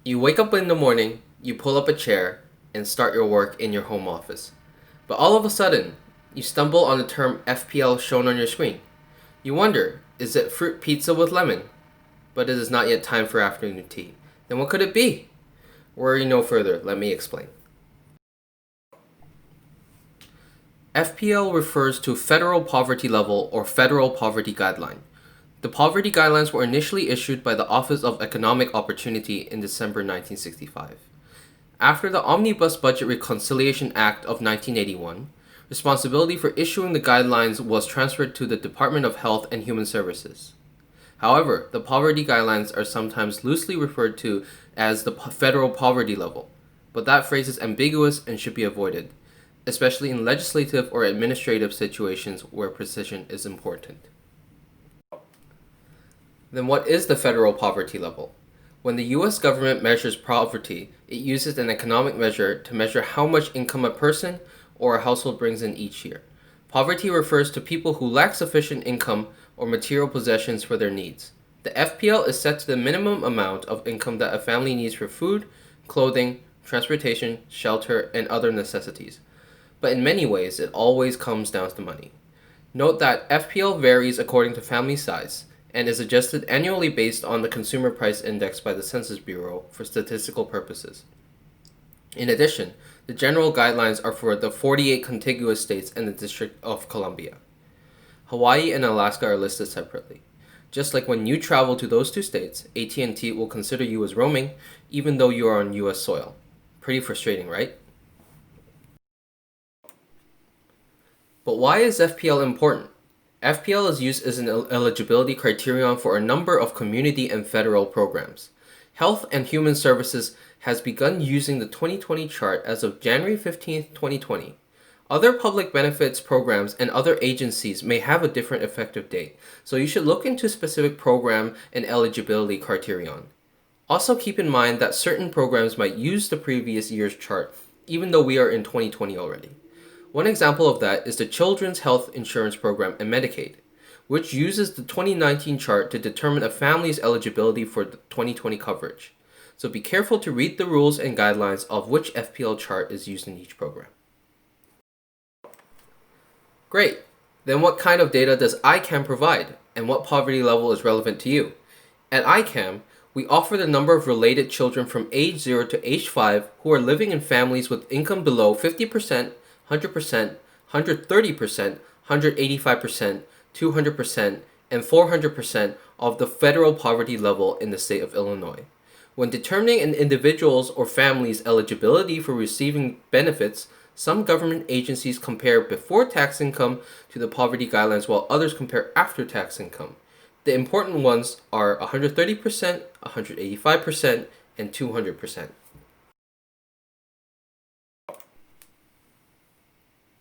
You wake up in the morning, you pull up a chair, and start your work in your home office. But all of a sudden, you stumble on the term FPL shown on your screen. You wonder, is it fruit pizza with lemon? But it is not yet time for afternoon tea. Then what could it be? Worry no further, let me explain. FPL refers to Federal Poverty Level or Federal Poverty Guideline. The poverty guidelines were initially issued by the Office of Economic Opportunity in December 1965. After the Omnibus Budget Reconciliation Act of 1981, responsibility for issuing the guidelines was transferred to the Department of Health and Human Services. However, the poverty guidelines are sometimes loosely referred to as the federal poverty level, but that phrase is ambiguous and should be avoided, especially in legislative or administrative situations where precision is important. Then what is the federal poverty level? When the US government measures poverty, it uses an economic measure to measure how much income a person or a household brings in each year. Poverty refers to people who lack sufficient income or material possessions for their needs. The FPL is set to the minimum amount of income that a family needs for food, clothing, transportation, shelter, and other necessities. But in many ways, it always comes down to money. Note that FPL varies according to family size and is adjusted annually based on the Consumer Price Index by the Census Bureau for statistical purposes. In addition, the general guidelines are for the 48 contiguous states and the District of Columbia. Hawaii and Alaska are listed separately. Just like when you travel to those two states, AT&T will consider you as roaming even though you are on US soil. Pretty frustrating, right? But why is FPL important? FPL is used as an eligibility criterion for a number of community and federal programs. Health and Human Services has begun using the 2020 chart as of January 15, 2020. Other public benefits programs and other agencies may have a different effective date, so you should look into specific program and eligibility criterion. Also keep in mind that certain programs might use the previous year's chart, even though we are in 2020 already. One example of that is the Children's Health Insurance Program and Medicaid, which uses the 2019 chart to determine a family's eligibility for the 2020 coverage. So be careful to read the rules and guidelines of which FPL chart is used in each program. Great! Then what kind of data does ICAM provide, and what poverty level is relevant to you? At ICAM, we offer the number of related children from age 0 to age 5 who are living in families with income below 50%, 100%, 130%, 185%, 200%, and 400% of the federal poverty level in the state of Illinois. When determining an individual's or family's eligibility for receiving benefits, some government agencies compare before tax income to the poverty guidelines while others compare after tax income. The important ones are 130%, 185%, and 200%.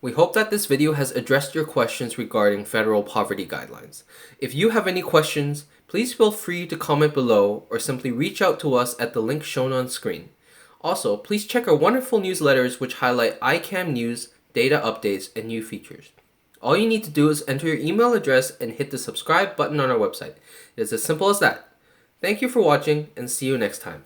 We hope that this video has addressed your questions regarding federal poverty guidelines. If you have any questions, please feel free to comment below or simply reach out to us at the link shown on screen. Also, please check our wonderful newsletters which highlight ICAM news, data updates, and new features. All you need to do is enter your email address and hit the subscribe button on our website. It is as simple as that. Thank you for watching and see you next time.